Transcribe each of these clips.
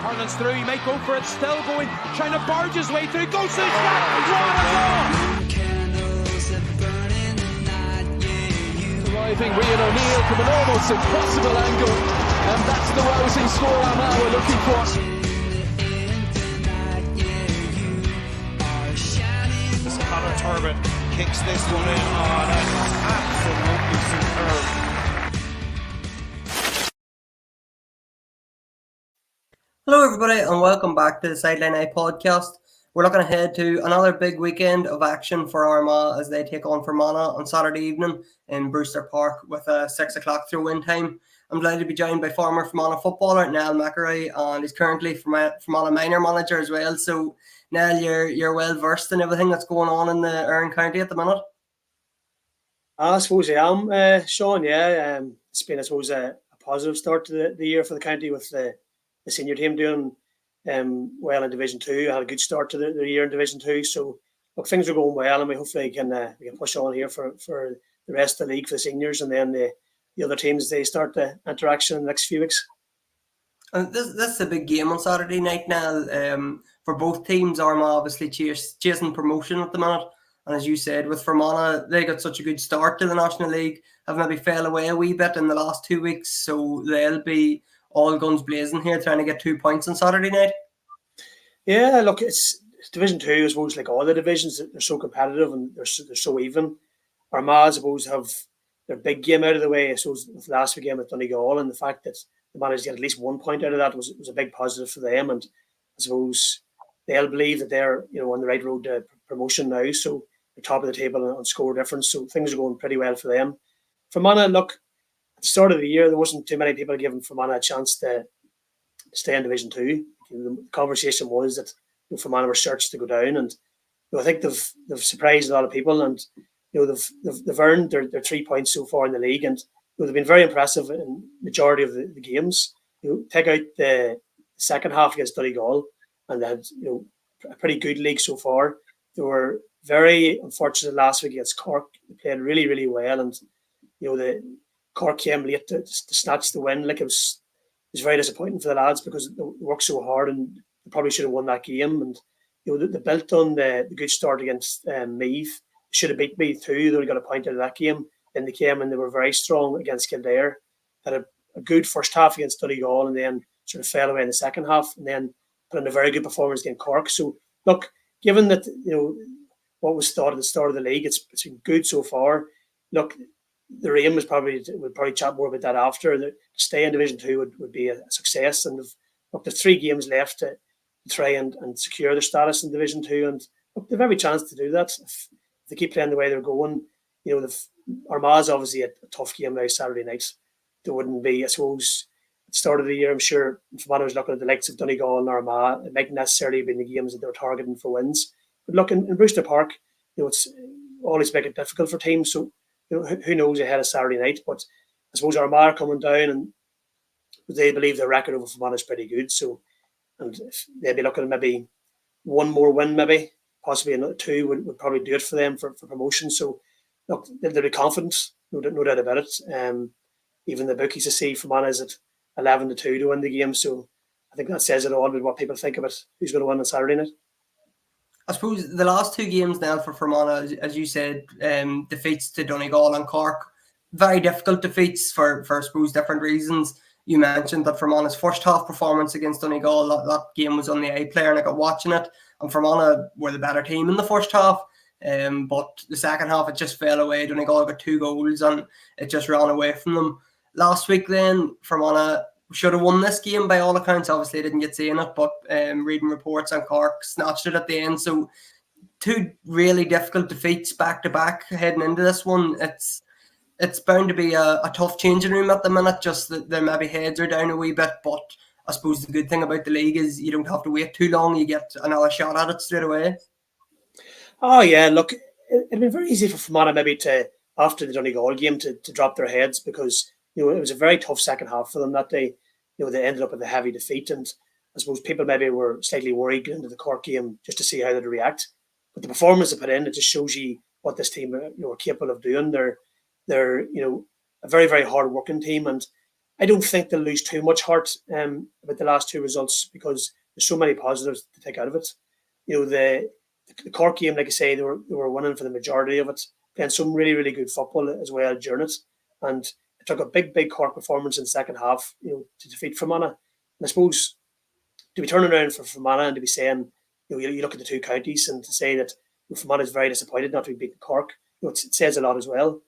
Harlan's through, he might go for it, still going, trying to barge his way through, goes to the shot, what a goal! Arriving Rian O'Neill from an almost impossible angle, and that's the rousing score Armagh were looking for. Conor Turbin kicks this one in, oh, that's absolutely superb. Hello everybody and welcome back to the Sideline Eye podcast. We're looking ahead to another big weekend of action for Armagh as they take on Fermanagh on Saturday evening in Brewster Park with a 6 o'clock throw-in time. I'm delighted to be joined by former Fermanagh footballer Niall McElroy, and he's currently Fermanagh minor manager as well. So Niall, you're well versed in everything that's going on in the Erne County at the minute. I suppose I am, Sean. Yeah, it's been, I suppose, a positive start to the year for the county with the senior team doing well in Division 2. I had a good start to the year in Division 2. So look, things are going well, and we hopefully can push on here for the rest of the league for the seniors, and then the other teams, they start the interaction in the next few weeks. And this is a big game on Saturday night now for both teams. Armagh obviously chasing promotion at the minute, and as you said, with Fermanagh, they got such a good start to the National League, have maybe fell away a wee bit in the last 2 weeks, so they'll be all guns blazing here, trying to get 2 points on Saturday night. Yeah, look, it's Division 2, I suppose, like all the divisions, they're so competitive and they're so even. Armagh, I suppose, have their big game out of the way. I suppose with the last week game at Donegal, and the fact that they managed to get at least 1 point out of that was a big positive for them. And I suppose they'll believe that they're on the right road to promotion now. So they're top of the table on score difference. So things are going pretty well for them. Fermanagh, look, at the start of the year, there wasn't too many people giving Fermanagh a chance to stay in Division 2. The conversation was that Fermanagh were searched to go down, and I think they've surprised a lot of people, and they've earned their 3 points so far in the league, and they've been very impressive in the majority of the games. Take out the second half against Donegal, and they had a pretty good league so far. They were very unfortunate last week against Cork. They played really, really well, and the Cork came late to snatch the win. Like, it was very disappointing for the lads because they worked so hard and they probably should have won that game. And they built on the good start against Meath. They should have beat Meath too. They only got a point out of that game. Then they came and they were very strong against Kildare. Had a good first half against Donegal, and then sort of fell away in the second half, and then put in a very good performance against Cork. So look, given that what was thought at the start of the league, it's been good so far. Look, their aim was we'll probably chat more about that after. To stay in Division 2 would be a success, and they've 3 games left to try and secure their status in Division 2, and they've every chance to do that if they keep playing the way they're going. Armagh's obviously a tough game now Saturday night. There wouldn't be, I suppose, at the start of the year, I'm sure Fermanagh was looking at the likes of Donegal and Armagh. It mightn't necessarily have been the games that they were targeting for wins. But look, in Brewster Park, it's always make it difficult for teams. So who knows ahead of Saturday night? But I suppose Armagh are coming down, and they believe their record over Fermanagh is pretty good. So, and if they'd be looking at maybe one more win, maybe possibly another 2 would probably do it for them for promotion. So look, they'll be confident, no doubt about it. Even the bookies see Fermanagh is at 11-2 to win the game. So I think that says it all with what people think about who's going to win on Saturday night. I suppose the last 2 games now for Fermanagh, as you said, defeats to Donegal and Cork, very difficult defeats for I suppose different reasons. You mentioned that Fermanagh's first half performance against Donegal, that game was on the iPlayer and I got watching it, and Fermanagh were the better team in the first half. But the second half, it just fell away. Donegal got 2 goals and it just ran away from them. Last week then, Fermanagh should have won this game by all accounts. Obviously, I didn't get seeing it, but reading reports on Cork snatched it at the end. So 2 really difficult defeats back to back heading into this one. It's bound to be a tough changing room at the minute, just that their maybe heads are down a wee bit. But I suppose the good thing about the league is you don't have to wait too long. You get another shot at it straight away. Oh, yeah, look, it'd been very easy for Fermanagh maybe to, after the Donegal game, to drop their heads because, it was a very tough second half for them that day. They ended up with a heavy defeat, and I suppose people maybe were slightly worried going into the Cork game just to see how they'd react. But the performance they put in, it just shows you what this team are capable of doing. They're a very, very hard working team, and I don't think they'll lose too much heart about the last 2 results, because there's so many positives to take out of it. The Cork game, like I say, they were winning for the majority of it, playing some really, really good football as well during it. And it took a big Cork performance in the second half, to defeat Fermanagh. And I suppose to be turning around for Fermanagh and to be saying, you look at the two counties and to say that Fermanagh is very disappointed not to be beaten Cork, it says a lot as well.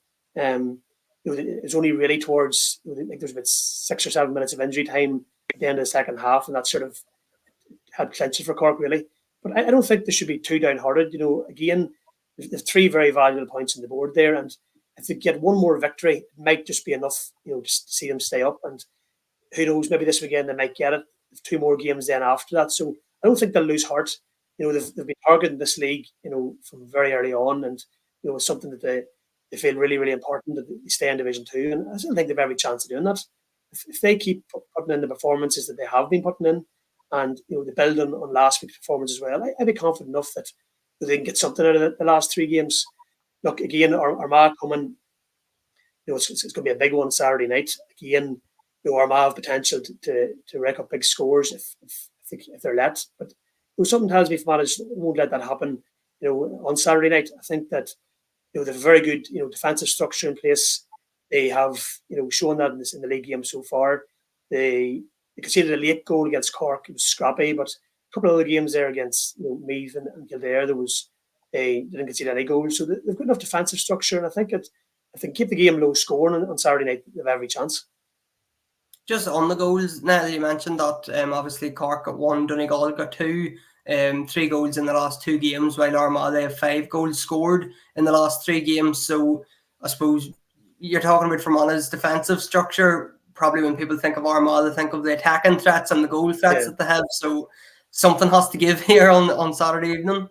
It was only really towards, I think there was about 6 or 7 minutes of injury time at the end of the second half, and that sort of had clinches for Cork, really. But I don't think they should be too downhearted. Again, there's 3 very valuable points on the board there, and if they get one more victory, it might just be enough, just to see them stay up. And who knows, maybe this weekend they might get it. There's 2 more games then after that, so I don't think they'll lose heart. They've been targeting this league, from very early on, and it's something that they feel really, really important that they stay in Division 2, and I still think they've every chance of doing that. If they keep putting in the performances that they have been putting in, and they build on last week's performance as well, I'd be confident enough that they can get something out of the last 3 games. Look, again, Armagh coming, it's going to be a big one Saturday night. Again, Armagh have potential to rack up big scores if they're let, but something tells me Fermanagh won't let that happen. On Saturday night, I think that they have a very good defensive structure in place. They have shown that in the league game so far. They conceded a late goal against Cork. It was scrappy, but a couple of other games there against Meath and Kildare, they didn't concede any goals. So they've got enough defensive structure, and I think if they keep the game low scoring on Saturday night, they've every chance. Just on the goals, now you mentioned that obviously Cork got 1, Donegal got 2, 3 goals in the last 2 games, while Armagh, they have 5 goals scored in the last 3 games. So I suppose you're talking about Fermanagh's defensive structure. Probably when people think of Armagh, they think of the attacking threats and the goal threats that they have. So something has to give here on Saturday evening.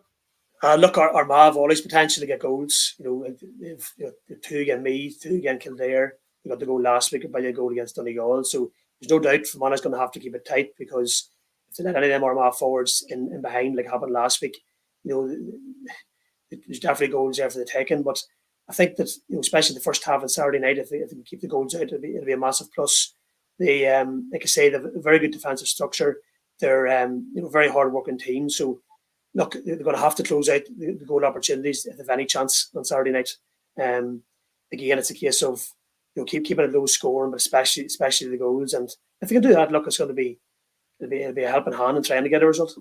Look, Armagh have always potential to get goals. They've 2 against Meath, 2 against Kildare. They got the goal last week by a goal against Donegal. So there's no doubt Fermanagh's going to have to keep it tight, because if they let any of them Armagh forwards in behind, like happened last week, there's definitely goals there for the taking. But I think that especially the first half on Saturday night, if they can keep the goals out, it'll be a massive plus. They, like I say, they have a very good defensive structure. They're very hard working team. So look, they're going to have to close out the goal opportunities if they have any chance on Saturday night. Again, it's a case of keeping it low scoring, but especially the goals. And if they can do that, look, it's going to be it'll be a helping hand in trying to get a result.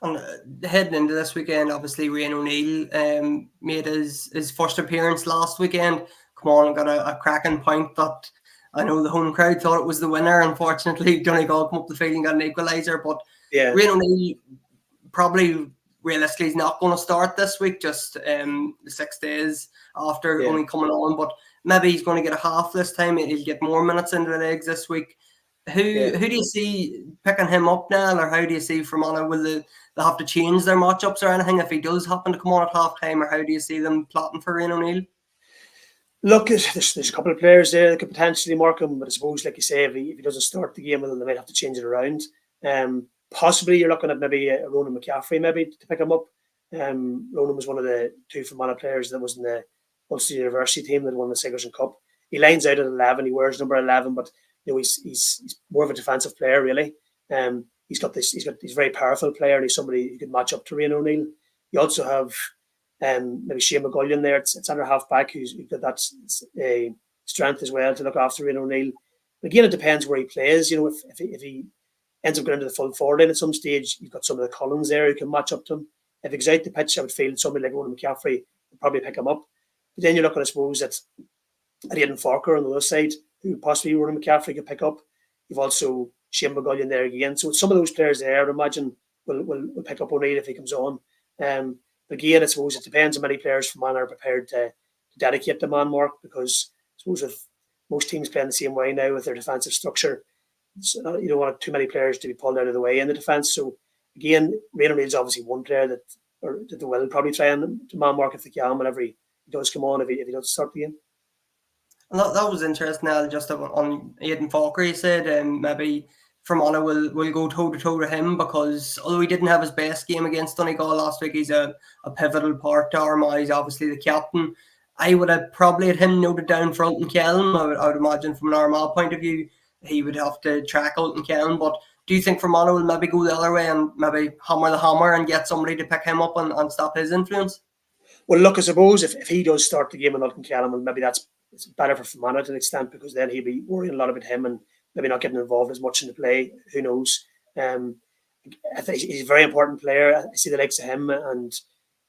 And heading into this weekend, obviously Rian O'Neill made his first appearance last weekend. Come on, and got a cracking point that I know the home crowd thought it was the winner. Unfortunately, Donegal come up the field and got an equaliser. But Rian O'Neill probably realistically is not going to start this week, just the 6 days after only coming on. But maybe he's going to get a half this time. He'll get more minutes into the legs this week. Who do you see picking him up now, or how do you see Fermanagh? Will they have to change their matchups or anything if he does happen to come on at half time, or how do you see them plotting for Rian O'Neill? Look, there's a couple of players there that could potentially mark him, but I suppose, like you say, if he doesn't start the game, then they might have to change it around. Possibly you're looking at maybe Ronan McCaffrey maybe to pick him up. Ronan was one of the 2 Fermanagh players that was in the Ulster University team that won the Sigerson Cup. He lines out at 11. He wears number 11, but he's more of a defensive player, really. He's very powerful player, and he's somebody who could match up to Rian O'Neill. You also have maybe Shane McGullion there at centre half back, who's got that strength as well to look after Rian O'Neill. But again, it depends where he plays. If he ends up going into the full forward line at some stage, you've got some of the Collins there who can match up to him. If he goes out the pitch, I would feel somebody like Ronan McCaffrey would probably pick him up. But then you're looking, I suppose, at Aidan Farker on the other side, who possibly Ronan McCaffrey could pick up. You've also Shane McGullion there again. So some of those players there, I would imagine, will pick up O'Neill if he comes on. But again, I suppose it depends on many players from Man are prepared to dedicate the man mark, because I suppose with most teams playing the same way now with their defensive structure, you don't want too many players to be pulled out of the way in the defence. So again, Rian O'Neill's obviously one player that they will probably try and man mark if they can whenever he does come on, if he does start the game. And that was interesting, Al, just on Aidan Falker. He said maybe Fermanagh will go toe-to-toe to him, because although he didn't have his best game against Donegal last week, he's a pivotal part to Armagh. He's obviously the captain. I would have probably had him noted down for Ulton Kelm. I would imagine from an Armagh point of view, he would have to track Ulton Kelm. But do you think Fermanagh will maybe go the other way and maybe hammer the hammer and get somebody to pick him up and stop his influence? Well, look, I suppose if he does start the game in Ulton Kelm, well, maybe it's better for Fermanagh to an extent, because then he'll be worrying a lot about him and maybe not getting involved as much in the play. Who knows? I think he's a very important player. I see the likes of him and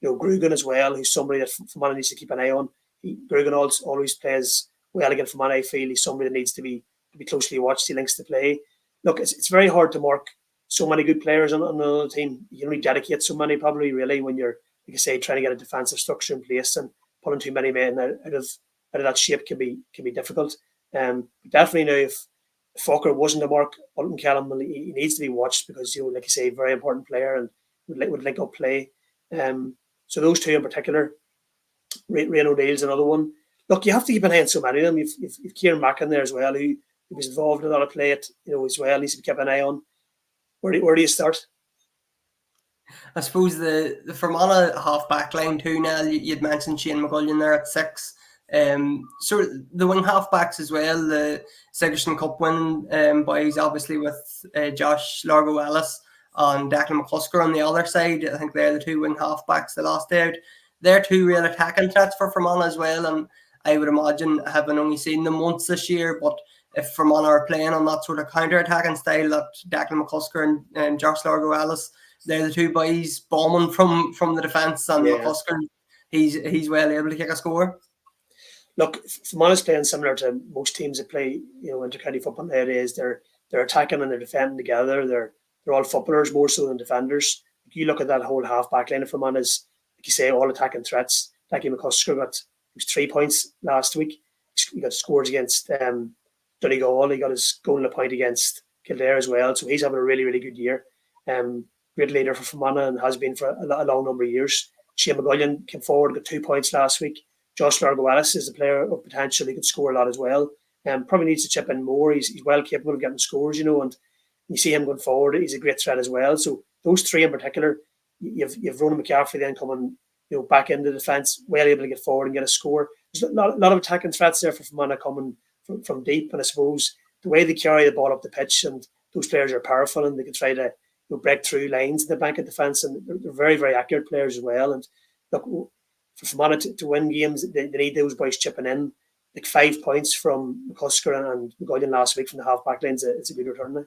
Grugan as well, who's somebody that Fermanagh needs to keep an eye on. Grugan always plays well against Fermanagh. I feel he's somebody that needs to be closely watched. He links to play. Look, it's very hard to mark so many good players on another team. You can only dedicate so many, probably, really, when you're, like I say, trying to get a defensive structure in place, and pulling too many men out of that shape can be difficult. Definitely now, if Falker wasn't to mark Ulton Kelm, he needs to be watched, because like you say, very important player and would link up play. So those two in particular. Rian O'Neill's another one. Look, you have to keep an eye on so many of them. You've Kieran Mack in there as well, who was involved in a lot of play as well. Needs to be kept an eye on. Where do you start? I suppose the Fermanagh half-back line too, Niall, you'd mentioned Shane McGullion there at 6. So the wing half-backs as well, the Sigerson Cup winning boys, obviously, with Josh Largo-Ellis and Declan McCusker on the other side. I think they're the two wing half-backs the last day out. They're two real attacking threats for Fermanagh as well, and I would imagine, having only seen them once this year, but if Fermanagh are playing on that sort of counter-attacking style that Declan McCusker and Josh Largo-Ellis, they're the two boys bombing from the defence, and McCusker, he's well able to kick a score. Look, Fermanagh's playing similar to most teams that play, inter-county football nowadays. They're attacking and they're defending together. They're all footballers more so than defenders. If you look at that whole half-back line of Fermanagh's, like you say, all attacking threats. Declan McCusker got 3 points last week. He got scores against Donegal. He got his goal and a point against Kildare as well. So he's having a really, really good year. Great leader for Fermanagh and has been for a long number of years. Shane McGullion came forward, got 2 points last week. Josh Largo-Ellis is a player of potential. He could score a lot as well. Probably needs to chip in more. He's well capable of getting scores, and you see him going forward. He's a great threat as well. So those three in particular, you've Ronan McCaffrey then coming back into defence, well able to get forward and get a score. There's a lot of attacking threats there for Fermanagh coming from deep, and I suppose the way they carry the ball up the pitch, and those players are powerful and they can try to break through lines in the back of defence, and they're very, very accurate players as well. And look, for Fermanagh to win games, they need those boys chipping in. Like 5 points from McCusker and McGullion last week from the half-back lines, it's a good return now.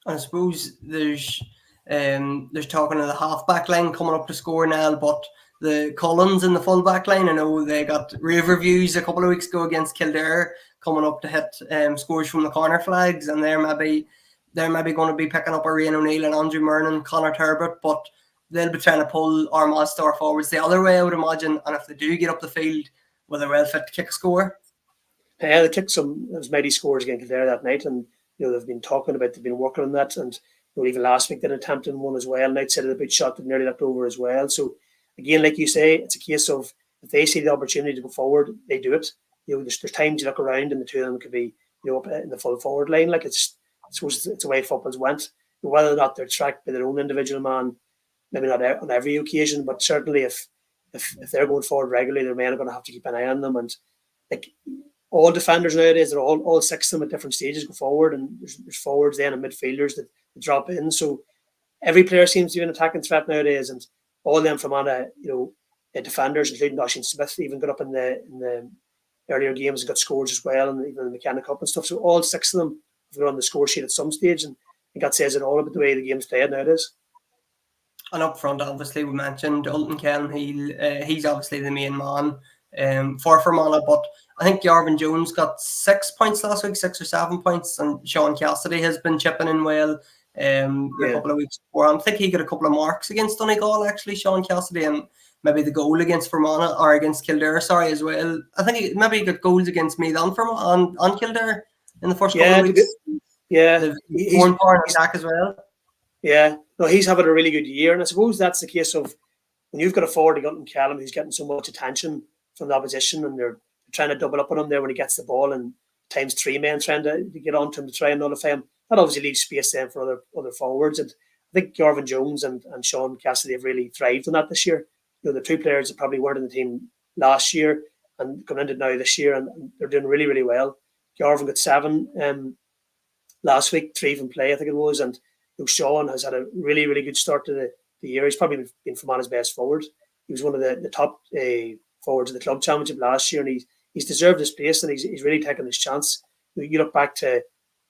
I suppose there's talking of the half-back line coming up to score now, but the Collins in the full-back line, I know they got rave reviews a couple of weeks ago against Kildare, coming up to hit scores from the corner flags, and they're maybe going to be picking up a Rian O'Neill and Andrew Murnan, Conor Turbot, but they'll be trying to pull Armagh star forwards the other way, I would imagine, and if they do get up the field, will they well fit to kick a score? Yeah, they kicked those mighty scores against Kildare that night, and they've been talking about, they've been working on that, and even last week they attempted one as well, and outside of the big shot that nearly left over as well. So again, like you say, it's a case of if they see the opportunity to go forward, they do it. There's times you look around and the two of them could be up in the full forward line. Like it's the way football's went. Whether or not they're tracked by their own individual man, maybe not on every occasion, but certainly if they're going forward regularly, their men are going to have to keep an eye on them. And like all defenders nowadays, they're all 6 of them at different stages go forward, and there's forwards then and midfielders that drop in. So every player seems to be an attacking threat nowadays, and all them from defenders, including Oisin Smith, even got up in the earlier games and got scores as well, and even in the McKenna Cup and stuff. So all 6 of them have been on the score sheet at some stage, and I think that says it all about the way the game's played nowadays. And up front, obviously, we mentioned Ulton Kelm. He's obviously the main man for Fermanagh, but I think Yarvin Jones got 6 points last week, 6 or 7 points, and Sean Cassidy has been chipping in well a couple of weeks before. I think he got a couple of marks against Donegal, actually, Sean Cassidy, and maybe the goal against Fermanagh, or against Kildare, as well. I think he got goals against Meath and Fermanagh and Kildare in the first couple of weeks. Yeah. He's one power in attack as well. Yeah. No, he's having a really good year, and I suppose that's the case of when you've got a forward like Ulton Kelm who's getting so much attention from the opposition, and they're trying to double up on him there when he gets the ball, and times 3 men trying to get on to him to try and nullify him. That obviously leaves space then for other forwards, and I think Yarvin Jones and Sean Cassidy have really thrived on that this year. The 2 players that probably weren't in the team last year and coming into now this year, and they're doing really, really well. Garvin got 7 last week, 3 from play, I think it was, and Sean has had a really, really good start to the year. He's probably been Fermanagh's best forward. He was one of the top forwards of the club championship last year, and he's deserved his place, and he's really taken his chance. You look back to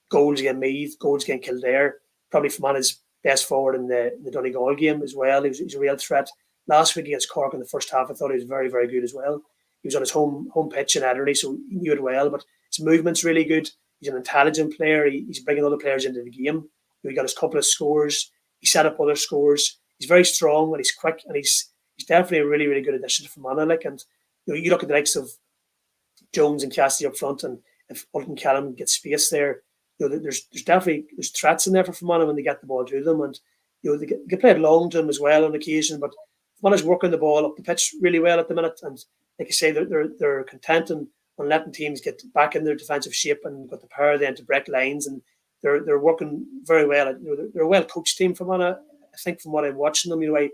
goals against Meath, goals against Kildare, probably Fermanagh's best forward in the Donegal game as well. He was a real threat. Last week against Cork in the first half, I thought he was very, very good as well. He was on his home pitch in Erne, so he knew it well, but his movement's really good. He's an intelligent player. He's bringing other players into the game. He got his couple of scores. He set up other scores. He's very strong and he's quick, and he's definitely a really, really good addition to Fermanagh. And you look at the likes of Jones and Cassidy up front, and if Ulton Callum gets space there, there's definitely threats in there for Fermanagh when they get the ball to them, and they get played long to them as well on occasion. But Fermanagh's working the ball up the pitch really well at the minute, and like I say, they're content on letting teams get back in their defensive shape and got the power then to break lines, and they're working very well. They're a well coached team, Fermanagh. I think from what I'm watching them, I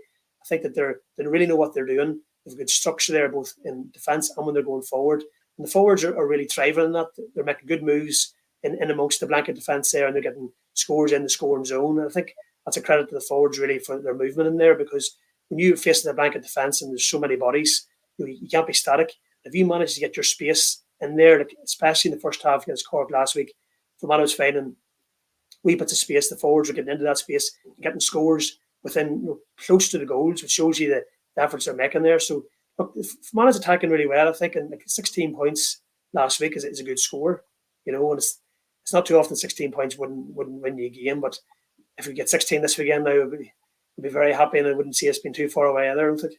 think that they really know what they're doing. They've got structure there, both in defence and when they're going forward. And the forwards are really thriving in that. They're making good moves in amongst the blanket defence there, and they're getting scores in the scoring zone. And I think that's a credit to the forwards really for their movement in there, because when you're facing the blanket defence and there's so many bodies, you can't be static. If you manage to get your space in there, like especially in the first half against Cork last week, Fermanagh was finding wee bits of space. The forwards were getting into that space, getting scores within close to the goals, which shows you the efforts they're making there. So look, Fermanagh's attacking really well, I think, and like 16 points last week is a good score. And it's not too often 16 points wouldn't win you a game, but if we get 16 this weekend now, we'd be very happy, and I wouldn't see us being too far away either, I don't think.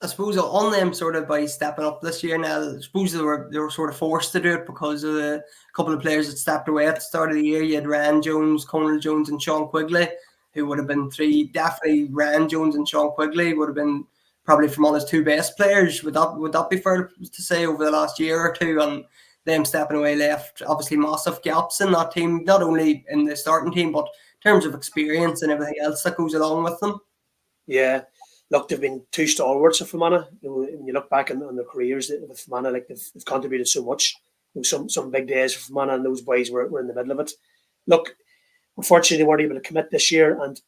I suppose on them sort of by stepping up this year now, I suppose they were sort of forced to do it because of the couple of players that stepped away at the start of the year. You had Ryan Jones, Conal Jones and Sean Quigley, who would have been three. Definitely Ryan Jones and Sean Quigley would have been probably Fermanah's two best players. Would that be fair to say over the last year or two? And them stepping away left obviously massive gaps in that team, not only in the starting team, but in terms of experience and everything else that goes along with them. Yeah. Look, they've been two stalwarts of Fermanagh. When you look back on their careers with Fermanagh, like they've contributed so much. Some big days for Fermanagh, and those boys were in the middle of it. Look, unfortunately, they weren't able to commit this year, and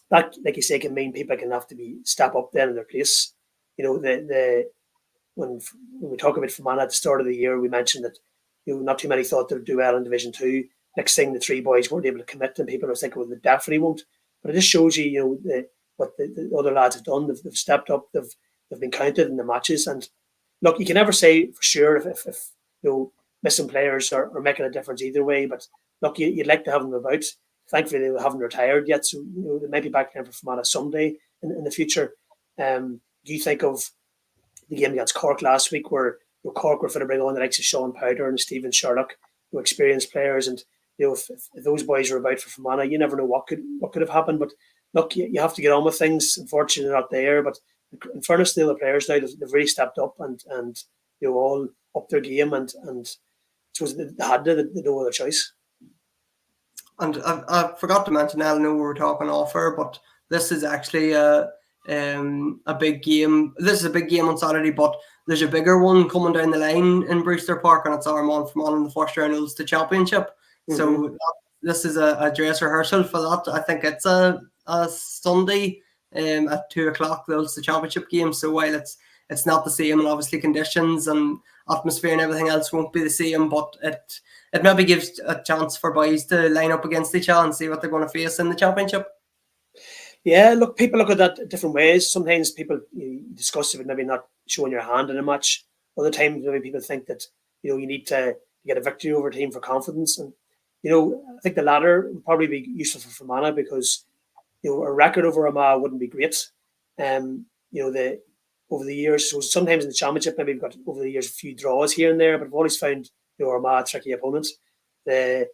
that, like you say, can mean people can have to step up then in their place. When we talk about Fermanagh at the start of the year, we mentioned that not too many thought they'd do well in Division 2. Next thing, the three boys weren't able to commit, and people were thinking, well, they definitely won't. But it just shows you, what the other lads have done. They've stepped up. They've been counted in the matches. And look, you can never say for sure if missing players are making a difference either way. But look, you'd like to have them about. Thankfully, they haven't retired yet, so they may be back there for Fermanagh someday in the future. Do you think of the game against Cork last week, where Cork were going to bring on the likes of Sean Powder and Stephen Sherlock, experienced players, and if those boys are about for Fermanagh, you never know what could have happened. But look, you have to get on with things. Unfortunately, they're not there. But in fairness to the other players now, they've really stepped up and all up their game, and suppose they had no other choice. And I forgot to mention, I know we were talking off air, but this is actually a big game. This is a big game on Saturday, but there's a bigger one coming down the line in Brewster Park, and it's Armagh Fermanagh in the first round of the championship. Mm-hmm. So this is a dress rehearsal for that. I think it's a Sunday at 2:00. That's the championship game. So while it's not the same, and obviously conditions and atmosphere and everything else won't be the same, but it maybe gives a chance for boys to line up against each other and see what they're going to face in the championship. Yeah, look, people look at that different ways. Sometimes people discuss it, maybe not showing your hand in a match. Other times, maybe people think that you need to get a victory over a team for confidence. And I think the latter would probably be useful for Fermanagh, because a record over Armagh wouldn't be great. Over the years, so sometimes in the championship, maybe we've got over the years a few draws here and there, but we've always found Armagh tricky opponents. The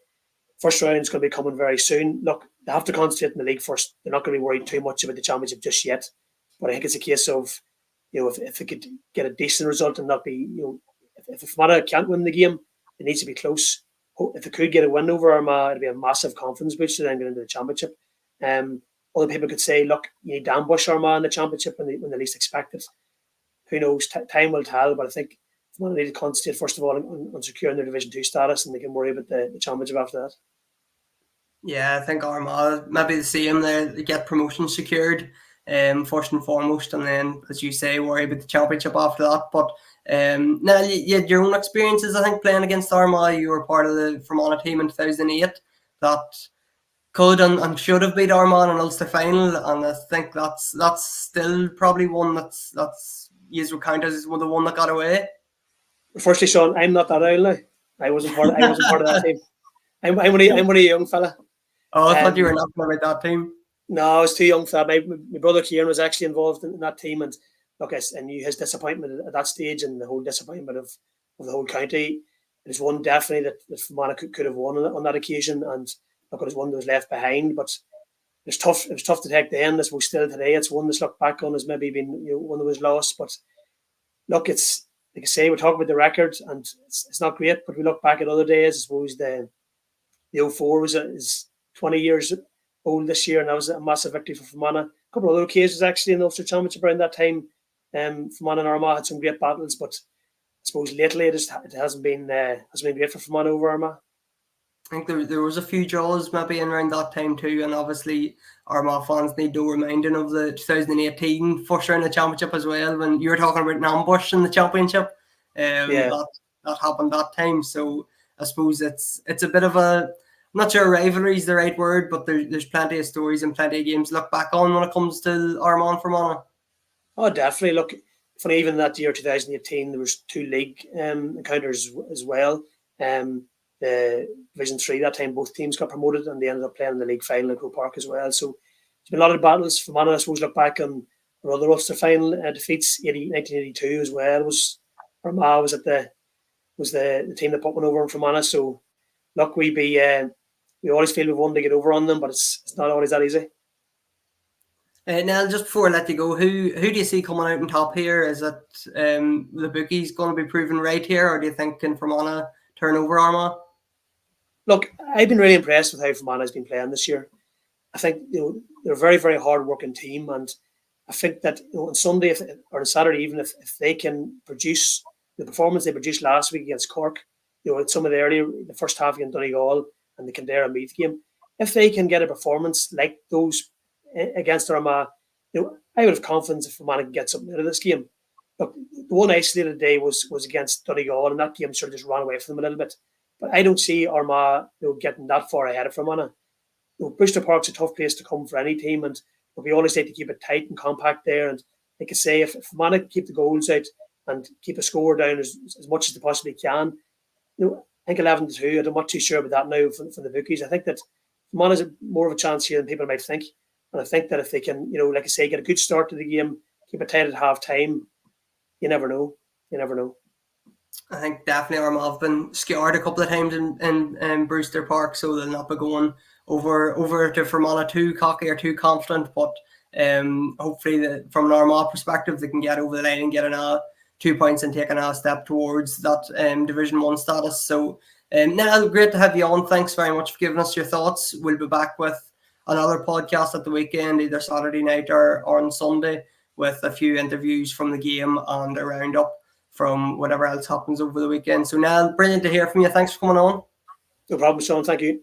first round is going to be coming very soon. Look, they have to concentrate in the league first. They're not going to be worried too much about the championship just yet. But I think it's a case of if they could get a decent result and not be if Fermanagh can't win the game, it needs to be close. If they could get a win over Armagh, it'd be a massive confidence booster then going into the championship. Other people could say, look, you need to ambush Armagh in the championship when they least expect it. who knows? Time will tell. But I think Fermanagh need to concentrate first of all on securing their Division 2 status, and they can worry about the championship after that. Yeah, I think Armagh maybe the same. They get promotion secured, first and foremost, and then, as you say, worry about the championship after that. But now you had your own experiences. I think playing against Armagh, you were part of the Fermanagh team in 2008 that could and should have beat Armagh in an Ulster final, and I think that's still probably one that's you would count as the one that got away. Firstly, Sean, I'm not that old now. I wasn't part of that team. I'm only a young fella. Oh, I thought you were not about that team. No, I was too young for that. My brother Kieran was actually involved in that team, and look, I knew his disappointment at that stage and the whole disappointment of the whole county. It was one definitely that Fermanagh could have won on that occasion, and look, it was one that was left behind. But it was tough to take the end. I suppose still today, it's one that's looked back on as maybe been one that was lost. But look, it's like I say, we talk about the record, and it's not great. But we look back at other days. I suppose the 04 is 20 years old this year, and that was a massive victory for Fermanagh. A couple of other occasions actually in the Ulster Championship around that time. Fermanagh and Armagh had some great battles, but I suppose lately it hasn't been great for Fermanagh over Armagh. I think there was a few draws maybe in around that time too, and obviously Armagh fans need no reminding of the 2018 first round of the championship as well, when you were talking about an ambush in the championship. That happened that time. So I suppose it's a bit of a, I'm not sure rivalry is the right word, but there's plenty of stories and plenty of games to look back on when it comes to Armagh and Fermanagh. Oh, definitely. Look, funny, even that year 2018, there was 2 league encounters as well. The Division 3 that time, both teams got promoted, and they ended up playing in the league final at Brewster Park as well. So there's been a lot of battles. Fermanagh, I suppose, look back on our other Ulster final defeats. 1982 as well was Armagh was the team that put one over on Fermanagh. So look, we always feel we've won to get over on them, but it's not always that easy. Now, just before I let you go, who do you see coming out on top here? Is it the bookies going to be proven right here, or do you think can Fermanagh turn over Armagh? Look, I've been really impressed with how Fermanagh has been playing this year. I think they're a very, very hard working team, and I think that on Sunday or on Saturday, even if they can produce the performance they produced last week against Cork, in some of the first half against Donegal and the Kildare and Meath game, if they can get a performance like those against Armagh, I would have confidence if Fermanagh can get something out of this game. Look, the one isolated day was against Donegal, and that game sort of just ran away from them a little bit. But I don't see Armagh getting that far ahead of Fermanagh. Brewster Park's a tough place to come for any team, and we always like to keep it tight and compact there. And like I say, if Fermanagh can keep the goals out and keep a score down as much as they possibly can, I think 11-2. I'm not too sure about that now for the bookies. I think that Fermanagh has more of a chance here than people might think. And I think that if they can, like I say, get a good start to the game, keep it tight at half time, you never know. I think definitely Armagh have been scared a couple of times in Brewster Park, so they'll not be going over to Fermanagh too cocky or too confident. But hopefully, from an Armagh perspective, they can get over the line and get 2 points and take a step towards that Division 1 status. So Niall, great to have you on. Thanks very much for giving us your thoughts. We'll be back with another podcast at the weekend, either Saturday night or on Sunday, with a few interviews from the game and a roundup from whatever else happens over the weekend. So Niall, brilliant to hear from you. Thanks for coming on. No problem, Sean. Thank you.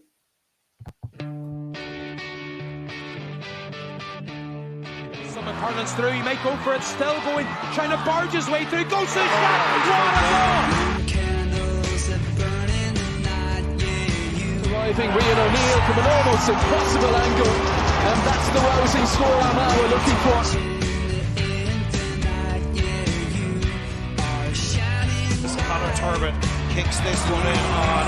Hurlings through, he may go for it, still going, trying to barge his way through, goes to the shot, Arriving Rian O'Neill from an almost impossible angle, and that's the rousing score Armagh were looking for. Connor Turbin kicks this one in on